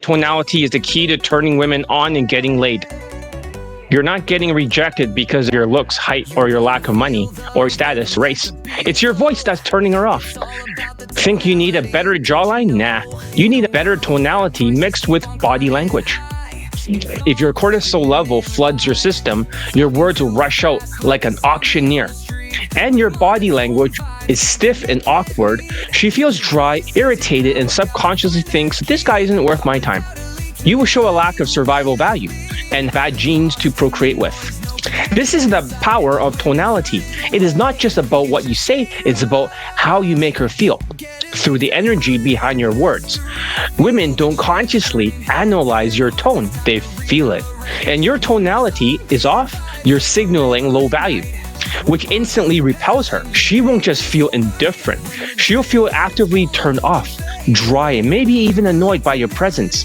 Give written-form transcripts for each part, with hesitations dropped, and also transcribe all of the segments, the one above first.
Tonality is the key to turning women on and getting laid. You're not getting rejected because of your looks, height, or your lack of money, or status, race. It's your voice that's turning her off. Think you need a better jawline? Nah. You need a better tonality mixed with body language. If your cortisol level floods your system, your words will rush out like an auctioneer. And your body language is stiff and awkward. She feels dry, irritated, and subconsciously thinks, this guy isn't worth my time. You will show a lack of survival value and bad genes to procreate with. This is the power of tonality. It is not just about what you say, it's about how you make her feel through the energy behind your words. Women don't consciously analyze your tone, they feel it. And your tonality is off, you're signaling low value, which instantly repels her. She won't just feel indifferent. She'll feel actively turned off, dry, and maybe even annoyed by your presence.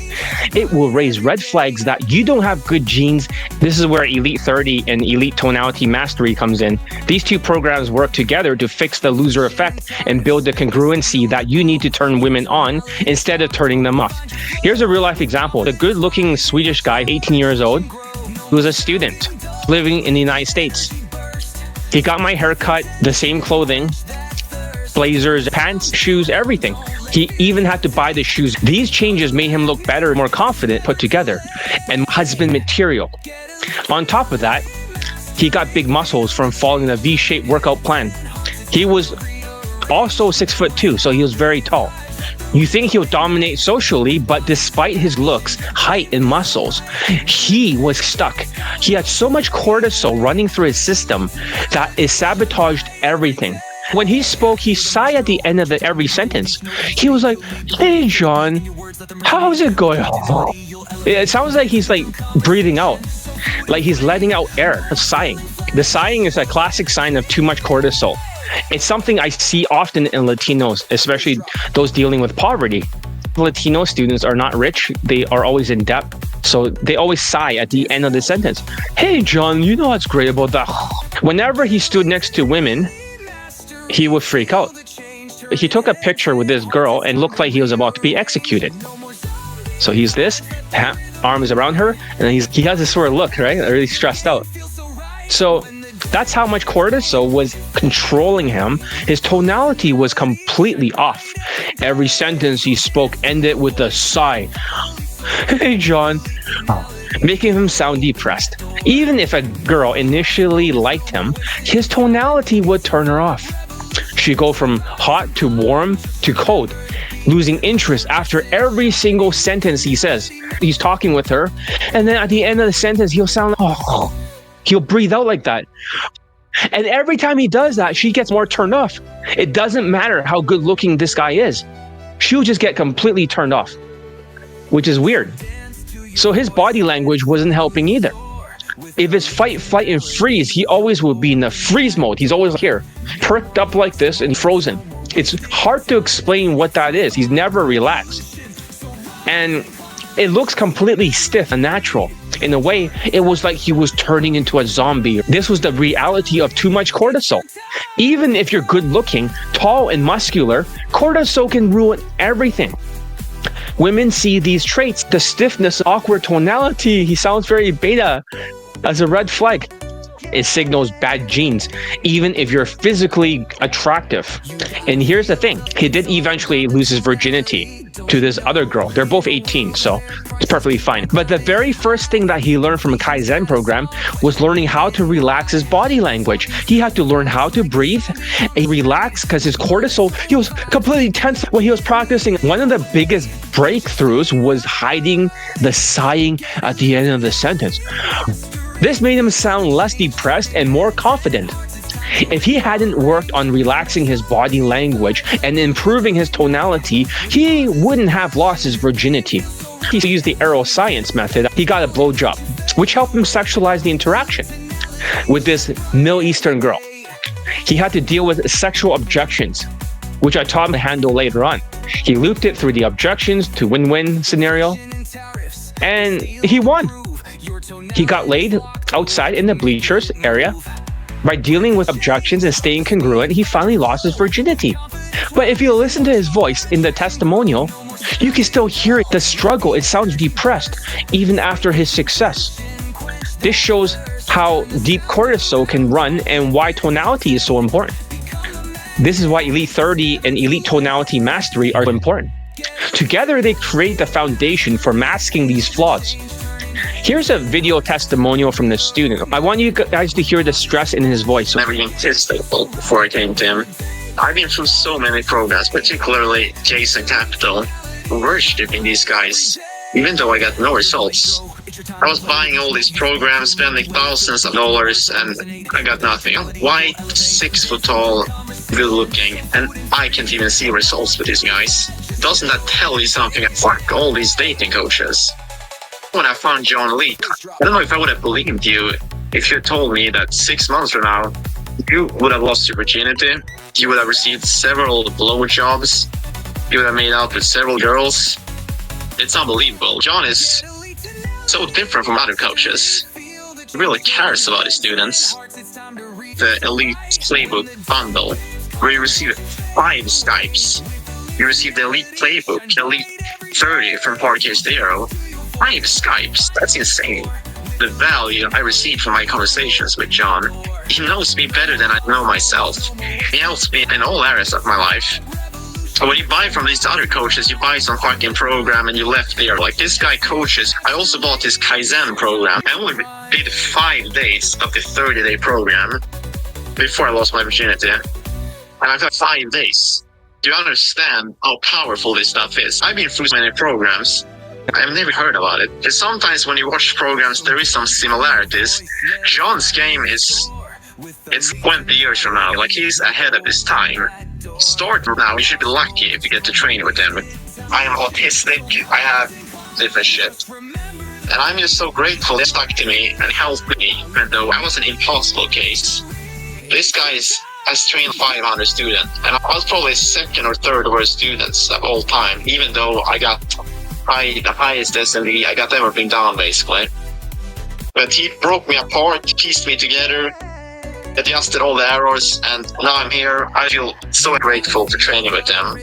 It will raise red flags that you don't have good genes. This is where Elite 30 and Elite Tonality Mastery comes in. These two programs work together to fix the loser effect and build the congruency that you need to turn women on instead of turning them off. Here's a real life example. The good looking Swedish guy, 18 years old, who was a student living in the United States. He got my haircut, the same clothing, blazers, pants, shoes, everything. He even had to buy the shoes. These changes made him look better, more confident, put together, and husband material. On top of that, he got big muscles from following a V-shaped workout plan. He was also 6'2", so he was very tall. You think he'll dominate socially, but despite his looks, height, and muscles, he was stuck. He had so much cortisol running through his system that it sabotaged everything. When he spoke, he sighed at the end of every sentence. He was like, hey, John, how's it going? It sounds like he's like breathing out, like he's letting out air, sighing. The sighing is a classic sign of too much cortisol. It's something I see often in Latinos, especially those dealing with poverty. Latino students are not rich. They are always in debt. So they always sigh at the end of the sentence. Hey, John, you know what's great about that? Whenever he stood next to women, he would freak out. He took a picture with this girl and looked like he was about to be executed. So he's this, arms around her, and he has this sort of look, right? Really stressed out. So that's how much cortisol was controlling him. His tonality was completely off. Every sentence he spoke ended with a sigh. Hey, John. Making him sound depressed. Even if a girl initially liked him, his tonality would turn her off. She'd go from hot to warm to cold, losing interest after every single sentence he says. He's talking with her, and then at the end of the sentence, he'll sound like, oh. He'll breathe out like that. And every time he does that, she gets more turned off. It doesn't matter how good looking this guy is. She'll just get completely turned off, which is weird. So his body language wasn't helping either. If it's fight, flight, and freeze, he always will be in the freeze mode. He's always here, perked up like this and frozen. It's hard to explain what that is. He's never relaxed. And it looks completely stiff and natural. In a way, it was like he was turning into a zombie. This was the reality of too much cortisol. Even if you're good looking, tall and muscular, cortisol can ruin everything. Women see these traits, the stiffness, awkward tonality, he sounds very beta, as a red flag. It signals bad genes, even if you're physically attractive. And here's the thing, he did eventually lose his virginity to this other girl. They're both 18, so it's perfectly fine. But the very first thing that he learned from a Kaizen program was learning how to relax his body language. He had to learn how to breathe and relax because his cortisol, he was completely tense when he was practicing. One of the biggest breakthroughs was hiding the sighing at the end of the sentence. This made him sound less depressed and more confident. If he hadn't worked on relaxing his body language and improving his tonality, he wouldn't have lost his virginity. He used the aeroscience method. He got a blowjob, which helped him sexualize the interaction with this Middle Eastern girl. He had to deal with sexual objections, which I taught him to handle later on. He looped it through the objections to win-win scenario, and he won. He got laid outside in the bleachers area. By dealing with objections and staying congruent, he finally lost his virginity. But if you listen to his voice in the testimonial, You can still hear the struggle. It sounds depressed even after his success. This shows how deep cortisol can run and why tonality is so important. This is why Elite 30 and Elite Tonality Mastery are important. Together, they create the foundation for masking these flaws. Here's a video testimonial from the student. I want you guys to hear the stress in his voice. Never been testable before I came to him. I've been through so many programs, particularly Jason Capital, worshipping these guys, even though I got no results. I was buying all these programs, spending thousands of dollars, and I got nothing. Why 6 foot tall, good looking, and I can't even see results with these guys? Doesn't that tell you something? Fuck all these dating coaches. When I found John Lee, I don't know if I would have believed you if you told me that 6 months from now, you would have lost your virginity, you would have received several blowjobs, you would have made out with several girls. It's unbelievable. John is so different from other coaches. He really cares about his students. The Elite Playbook bundle, where you receive 5 Skypes. You receive the Elite Playbook, Elite 30 from Parquet Zero. 5 Skypes, that's insane. The value I receive from my conversations with John, he knows me better than I know myself. He helps me in all areas of my life. So when you buy from these other coaches, you buy some fucking program and you left there. Like this guy coaches. I also bought his Kaizen program. I only did 5 days of the 30-day program before I lost my virginity. And I've got 5 days. Do you understand how powerful this stuff is? I've been through many programs. I've never heard about it. Because sometimes when you watch programs, there is some similarities. John's game it's 20 years from now. Like he's ahead of his time. Start now. You should be lucky if you get to train with him. I am autistic. I have different shit. And I'm just so grateful they stuck to me and helped me, even though I was an impossible case. This guy has trained 500 students. And I was probably 2nd or 3rd worst students of all time, even though I got the highest SMV. I got everything down, basically. But he broke me apart, pieced me together, adjusted all the errors, and now I'm here. I feel so grateful for training with him.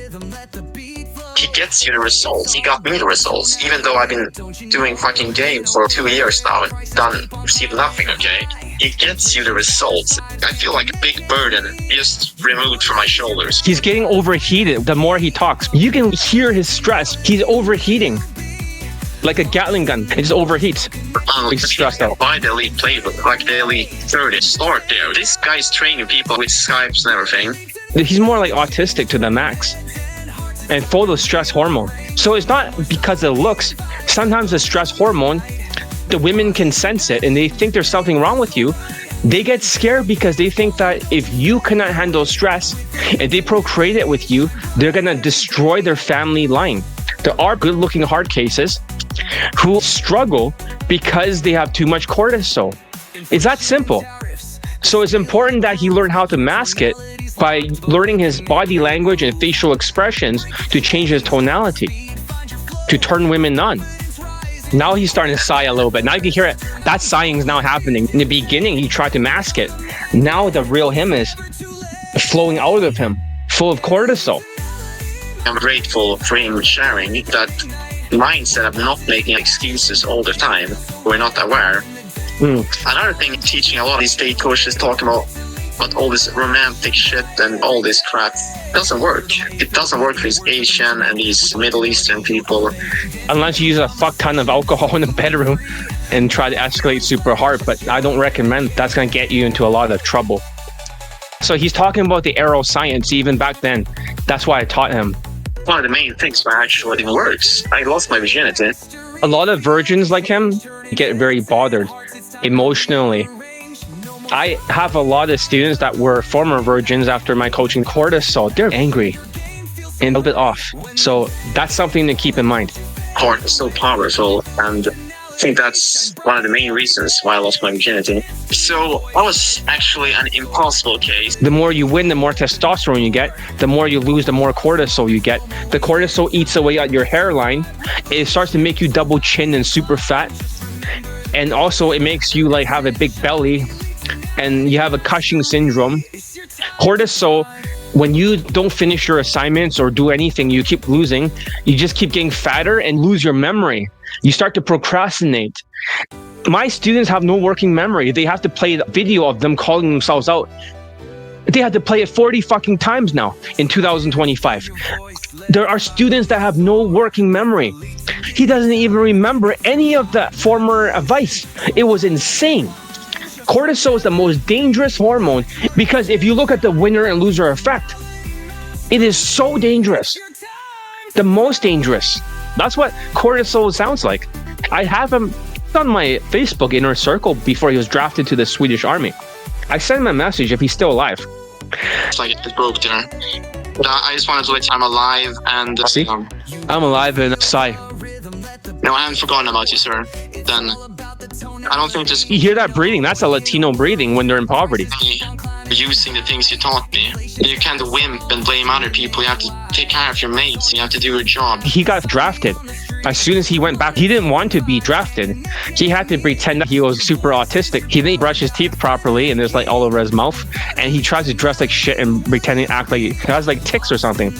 He gets you the results. He got me the results, even though I've been doing fucking game for 2 years now and received nothing, okay? He gets you the results. I feel like a big burden just removed from my shoulders. He's getting overheated the more he talks. You can hear his stress. He's overheating. Like a Gatling gun. It just overheats. He's stressed out. Buy the Elite Playbook, like the Elite 30. Start there. This guy's training people with Skypes and everything. He's more like autistic to the max. And full of stress hormone. So it's not because of looks. Sometimes the stress hormone, the women can sense it and they think there's something wrong with you. They get scared because they think that if you cannot handle stress and they procreate it with you, they're gonna destroy their family line. There are good-looking hard cases who struggle because they have too much cortisol. It's that simple. So it's important that he learn how to mask it by learning his body language and facial expressions to change his tonality, to turn women on. Now he's starting to sigh a little bit. Now you can hear it. That sighing is now happening. In the beginning, he tried to mask it. Now the real him is flowing out of him, full of cortisol. I'm grateful for him sharing that mindset of not making excuses all the time. We're not aware. Another thing, teaching a lot of these state coaches talking about all this romantic shit and all this crap doesn't work. It doesn't work for these Asian and these Middle Eastern people. Unless you use a fuck ton of alcohol in the bedroom and try to escalate super hard, but I don't recommend. That's going to get you into a lot of trouble. So he's talking about the arrow science even back then. That's why I taught him. One of the main things why actually it works. I lost my virginity. A lot of virgins like him get very bothered emotionally. I have a lot of students that were former virgins after my coaching cortisol. They're angry and a little bit off. So that's something to keep in mind. Heart is so powerful, and I think that's one of the main reasons why I lost my virginity. So I was actually an impossible case. The more you win, the more testosterone you get. The more you lose, the more cortisol you get. The cortisol eats away at your hairline. It starts to make you double chin and super fat. And also it makes you have a big belly and you have a Cushing syndrome. Cortisol When you don't finish your assignments or do anything, you keep losing. You just keep getting fatter and lose your memory. You start to procrastinate. My students have no working memory. They have to play the video of them calling themselves out. They had to play it 40 fucking times now in 2025. There are students that have no working memory. He doesn't even remember any of the former advice. It was insane. Cortisol is the most dangerous hormone because if you look at the winner and loser effect, it is so dangerous. The most dangerous. That's what cortisol sounds like. I have him on my Facebook inner circle before he was drafted to the Swedish army. I sent him a message if he's still alive. It's like it broke there. But I just wanted to let you know I'm alive and... See? I'm alive and sigh. No, I haven't forgotten about you, sir. Then I don't think just... You hear that breathing? That's a Latino breathing when they're in poverty. Using the things you taught me. You can't wimp and blame other people. You have to take care of your mates. You have to do your job. He got drafted. As soon as he went back, he didn't want to be drafted. He had to pretend that he was super autistic. He didn't brush his teeth properly and there's like all over his mouth. And he tries to dress like shit and pretend to act like he has like tics or something.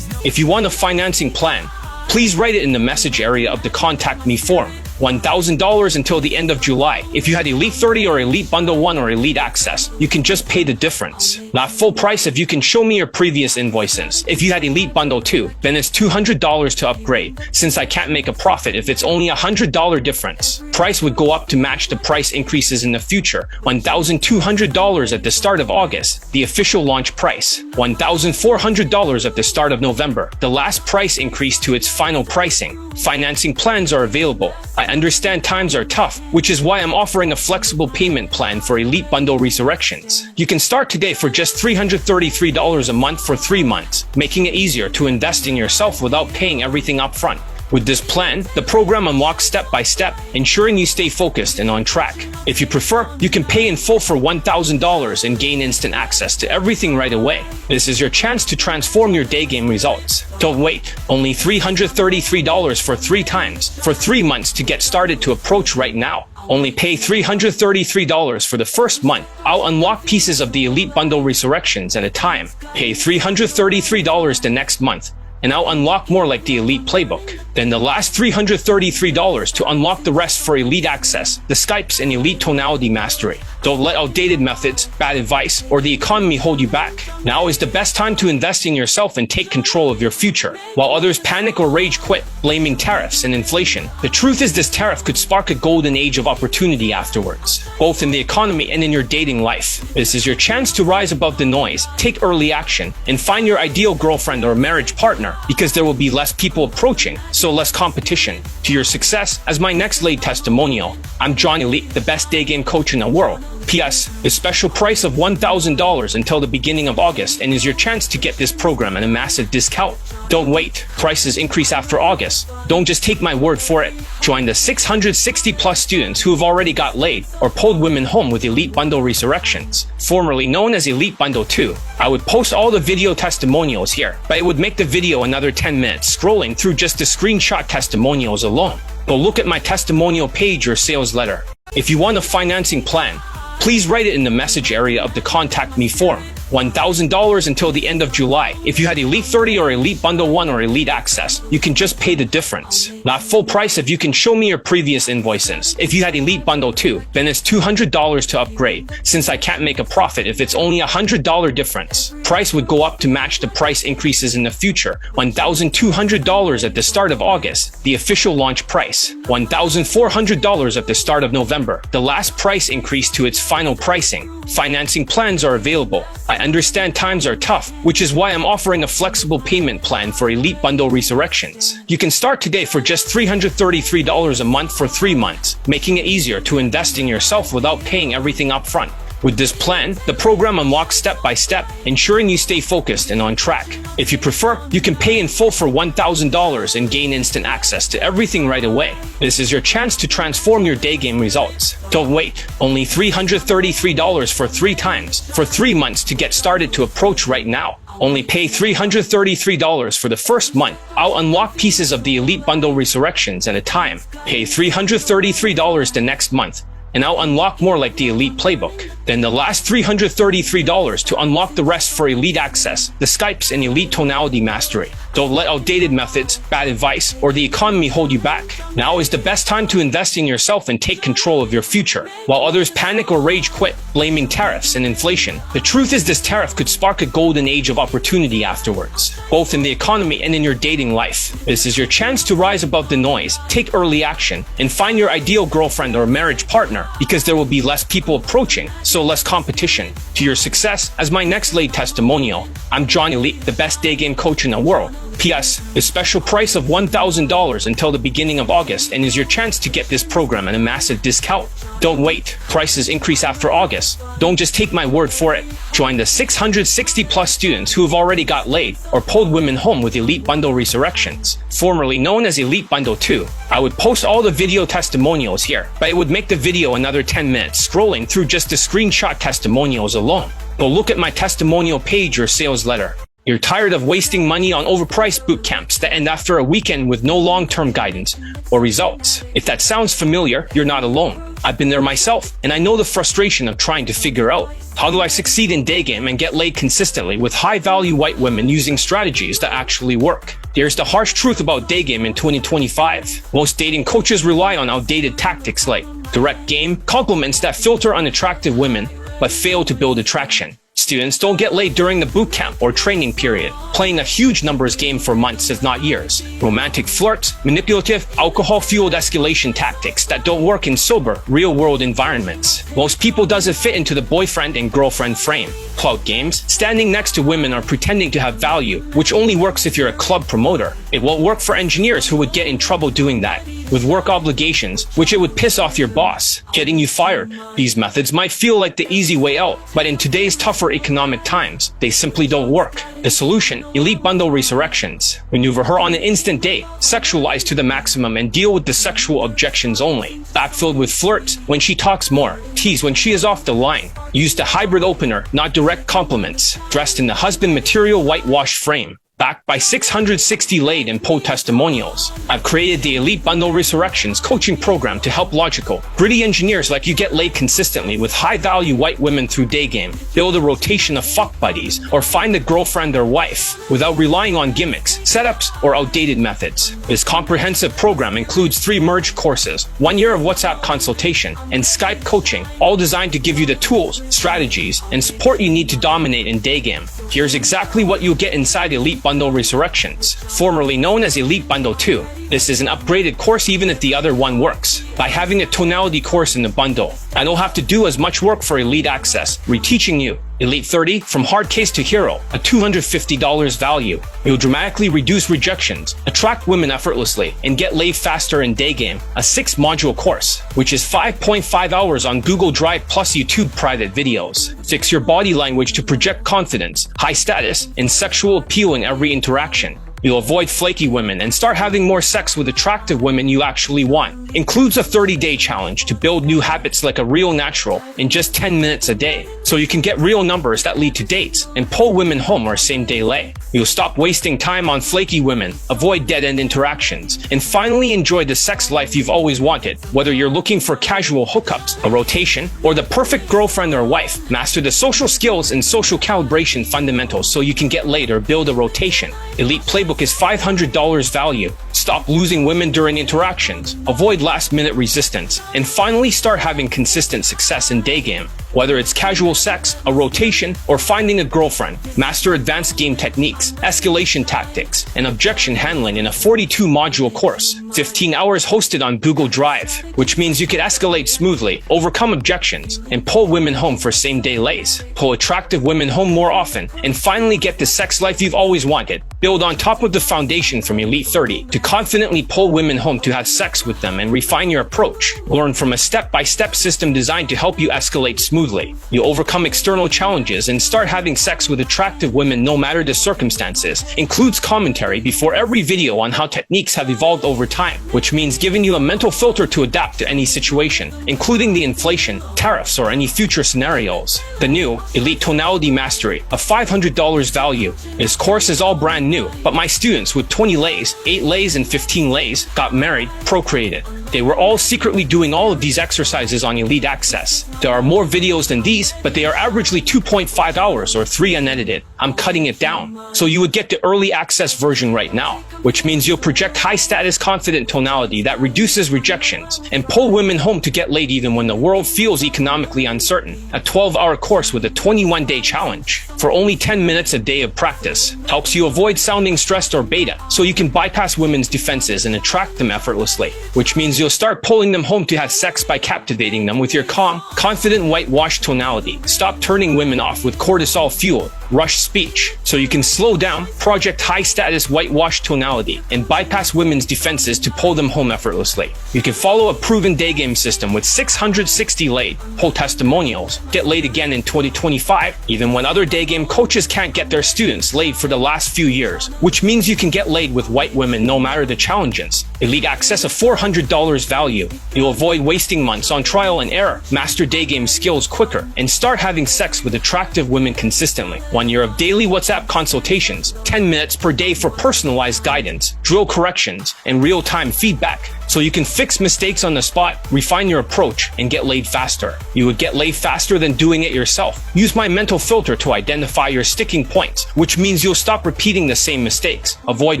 If you want a financing plan, please write it in the message area of the Contact Me form. $1,000 until the end of July. If you had Elite 30 or Elite Bundle 1 or Elite Access, you can just pay the difference. Not full price if you can show me your previous invoices. If you had Elite Bundle 2, then it's $200 to upgrade, since I can't make a profit if it's only $100 difference. Price would go up to match the price increases in the future. $1,200 at the start of August, the official launch price. $1,400 at the start of November, the last price increase to its final pricing. Financing plans are available. I understand times are tough, which is why I'm offering a flexible payment plan for Elite Bundle Resurrections. You can start today for just $333 a month for 3 months, making it easier to invest in yourself without paying everything up front. With this plan, the program unlocks step by step, ensuring you stay focused and on track. If you prefer, you can pay in full for $1,000 and gain instant access to everything right away. This is your chance to transform your day game results. Don't wait. Only $333 for 3 times, for 3 months to get started to approach right now. Only pay $333 for the first month. I'll unlock pieces of the Elite Bundle Resurrections at a time. Pay $333 the next month, and I'll unlock more like the Elite Playbook. Then the last $333 to unlock the rest for Elite Access, the Skypes, and Elite Tonality Mastery. Don't let outdated methods, bad advice, or the economy hold you back. Now is the best time to invest in yourself and take control of your future. While others panic or rage quit, blaming tariffs and inflation, the truth is this tariff could spark a golden age of opportunity afterwards, both in the economy and in your dating life. This is your chance to rise above the noise, take early action, and find your ideal girlfriend or marriage partner, because there will be less people approaching, so less competition. To your success, as my next laid testimonial, I'm John Elite, the best day game coach in the world. P.S. The special price of $1,000 until the beginning of August, and is your chance to get this program at a massive discount. Don't wait. Prices increase after August. Don't just take my word for it. Join the 660 plus students who have already got laid or pulled women home with Elite Bundle Resurrections, formerly known as Elite Bundle 2. I would post all the video testimonials here, but it would make the video another 10 minutes scrolling through just the screenshot testimonials alone. Go look at my testimonial page or sales letter. If you want a financing plan, please write it in the message area of the Contact Me form. $1,000 until the end of July. If you had Elite 30 or Elite Bundle 1 or Elite Access, you can just pay the difference. Not full price if you can show me your previous invoices. If you had Elite Bundle 2, then it's $200 to upgrade, since I can't make a profit if it's only $100 difference. Price would go up to match the price increases in the future. $1,200 at the start of August, the official launch price. $1,400 at the start of November, the last price increase to its final pricing. Financing plans are available. I understand times are tough, which is why I'm offering a flexible payment plan for Elite Bundle Resurrections. You can start today for just $333 a month for 3 months, making it easier to invest in yourself without paying everything up front. With this plan, the program unlocks step by step, ensuring you stay focused and on track. If you prefer, you can pay in full for $1,000 and gain instant access to everything right away. This is your chance to transform your day game results. Don't wait. Only $333 for 3 times, for 3 months to get started to approach right now. Only pay $333 for the first month. I'll unlock pieces of the Elite Bundle Resurrections at a time. Pay $333 the next month, and I'll unlock more like the Elite Playbook. Then the last $333 to unlock the rest for Elite Access, the Skypes, and Elite Tonality Mastery. Don't let outdated methods, bad advice, or the economy hold you back. Now is the best time to invest in yourself and take control of your future. While others panic or rage quit, blaming tariffs and inflation, the truth is this tariff could spark a golden age of opportunity afterwards, both in the economy and in your dating life. This is your chance to rise above the noise, take early action, and find your ideal girlfriend or marriage partner, because there will be less people approaching, so less competition. To your success, as my next laid testimonial, I'm John Elite, the best day game coach in the world. P.S. The special price of $1,000 until the beginning of August, and is your chance to get this program at a massive discount. Don't wait. Prices increase after August. Don't just take my word for it. Join the 660 plus students who have already got laid or pulled women home with Elite Bundle Resurrections, formerly known as Elite Bundle 2. I would post all the video testimonials here, but it would make the video another 10 minutes scrolling through just the screenshot testimonials alone. Go look at my testimonial page or sales letter. You're tired of wasting money on overpriced boot camps that end after a weekend with no long-term guidance or results. If that sounds familiar, you're not alone. I've been there myself, and I know the frustration of trying to figure out, how do I succeed in Daygame and get laid consistently with high-value white women using strategies that actually work? Here's the harsh truth about Daygame in 2025. Most dating coaches rely on outdated tactics like direct game, compliments that filter unattractive women, but fail to build attraction. Students don't get laid during the boot camp or training period, playing a huge numbers game for months if not years. Romantic flirts, manipulative, alcohol-fueled escalation tactics that don't work in sober, real-world environments. Most people doesn't fit into the boyfriend and girlfriend frame. Clout games, standing next to women or pretending to have value, which only works if you're a club promoter. It won't work for engineers who would get in trouble doing that. With work obligations, which it would piss off your boss, getting you fired. These methods might feel like the easy way out, but in today's tougher economic times, they simply don't work. The solution, Elite Bundle Resurrections. Maneuver her on an instant date, sexualize to the maximum, and deal with the sexual objections only. Backfilled with flirts when she talks more, tease when she is off the line. Use the hybrid opener, not direct compliments. Dressed in the husband material whitewashed frame. Backed by 660 laid and poll testimonials. I've created the Elite Bundle Resurrections coaching program to help logical, gritty engineers like you get laid consistently with high-value white women through Daygame, build a rotation of fuck buddies, or find a girlfriend or wife without relying on gimmicks, setups, or outdated methods. This comprehensive program includes 3 merged courses, 1 year of WhatsApp consultation, and Skype coaching, all designed to give you the tools, strategies, and support you need to dominate in Daygame. Here's exactly what you'll get inside Elite Bundle Resurrections, formerly known as Elite Bundle 2. This is an upgraded course even if the other one works. By having a tonality course in the bundle, I don't have to do as much work for Elite Access, reteaching you Elite 30 from hard case to hero, a $250 value. You'll dramatically reduce rejections, attract women effortlessly, and get laid faster in Daygame, a 6-module course, which is 5.5 hours on Google Drive plus YouTube private videos. Fix your body language to project confidence, high status, and sexual appeal in every interaction. You'll avoid flaky women and start having more sex with attractive women you actually want. Includes a 30-day challenge to build new habits like a real natural in just 10 minutes a day, so you can get real numbers that lead to dates and pull women home or same-day lay. You'll stop wasting time on flaky women, avoid dead-end interactions, and finally enjoy the sex life you've always wanted. Whether you're looking for casual hookups, a rotation, or the perfect girlfriend or wife, master the social skills and social calibration fundamentals so you can get laid or build a rotation. Elite Playbook is $500 value. Stop losing women during interactions, avoid last-minute resistance, and finally start having consistent success in Daygame. Whether it's casual sex, a rotation, or finding a girlfriend, master advanced game techniques, escalation tactics, and objection handling in a 42-module course. 15 hours hosted on Google Drive, which means you can escalate smoothly, overcome objections, and pull women home for same-day lays. Pull attractive women home more often, and finally get the sex life you've always wanted. Build on top of the foundation from Elite 30 to confidently pull women home to have sex with them and refine your approach. Learn from a step-by-step system designed to help you escalate smoothly smoothly. You'll overcome external challenges and start having sex with attractive women no matter the circumstances. Includes commentary before every video on how techniques have evolved over time, which means giving you a mental filter to adapt to any situation, including the inflation, tariffs, or any future scenarios. The new Elite Tonality Mastery, a $500 value. This course is all brand new, but my students with 20 lays, 8 lays, and 15 lays got married, procreated. They were all secretly doing all of these exercises on Elite Access. There are more videos than these, but they are averagely 2.5 hours or 3 unedited. I'm cutting it down. So you would get the early access version right now, which means you'll project high status confident tonality that reduces rejections and pull women home to get laid even when the world feels economically uncertain. A 12-hour course with a 21-day challenge. For only 10 minutes a day of practice. Helps you avoid sounding stressed or beta, so you can bypass women's defenses and attract them effortlessly, which means you'll start pulling them home to have sex by captivating them with your calm, confident whitewash tonality. Stop turning women off with cortisol-fueled, rushed speech, so you can slow down, project high-status whitewash tonality, and bypass women's defenses to pull them home effortlessly. You can follow a proven Daygame system with 660 laid, pull testimonials, get laid again in 2025, even when other Daygame coaches can't get their students laid for the last few years, which means you can get laid with white women no matter the challenges. Elite access of $400 value. You'll avoid wasting months on trial and error, master Daygame skills quicker, and start having sex with attractive women consistently. 1 year of daily WhatsApp consultations, 10 minutes per day for personalized guidance, drill corrections, and real-time feedback, so you can fix mistakes on the spot, refine your approach, and get laid faster. You would get laid faster than doing it yourself. Use my mental filter to identify your sticking points, which means you'll stop repeating the same mistakes. Avoid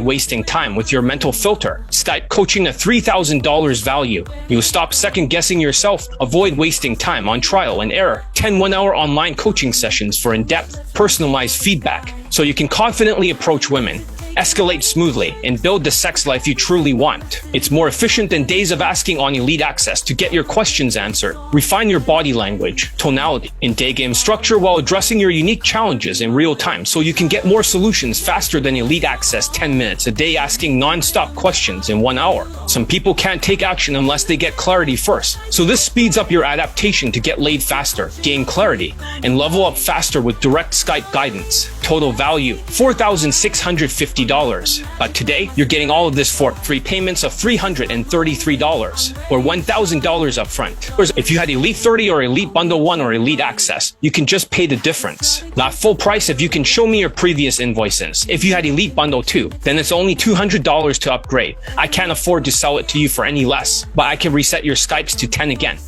wasting time with your mental filter. Skype coaching at $3,000 value. You'll stop second-guessing yourself. Avoid wasting time on trial and error. 10 one-hour online coaching sessions for in-depth, personalized feedback, so you can confidently approach women, escalate smoothly, and build the sex life you truly want. It's more efficient than days of asking on Elite Access to get your questions answered. Refine your body language, tonality, and Daygame structure while addressing your unique challenges in real time, so you can get more solutions faster than Elite Access 10 minutes a day asking non-stop questions in 1 hour. Some people can't take action unless they get clarity first, so this speeds up your adaptation to get laid faster, gain clarity, and level up faster with direct Skype guidance. Total value, $4,650. But today, you're getting all of this for 3 payments of $333 or $1,000 up front. If you had Elite 30 or Elite Bundle 1 or Elite Access, you can just pay the difference. Not full price if you can show me your previous invoices. If you had Elite Bundle 2, then it's only $200 to upgrade. I can't afford to sell it to you for any less, but I can reset your Skypes to 10 again.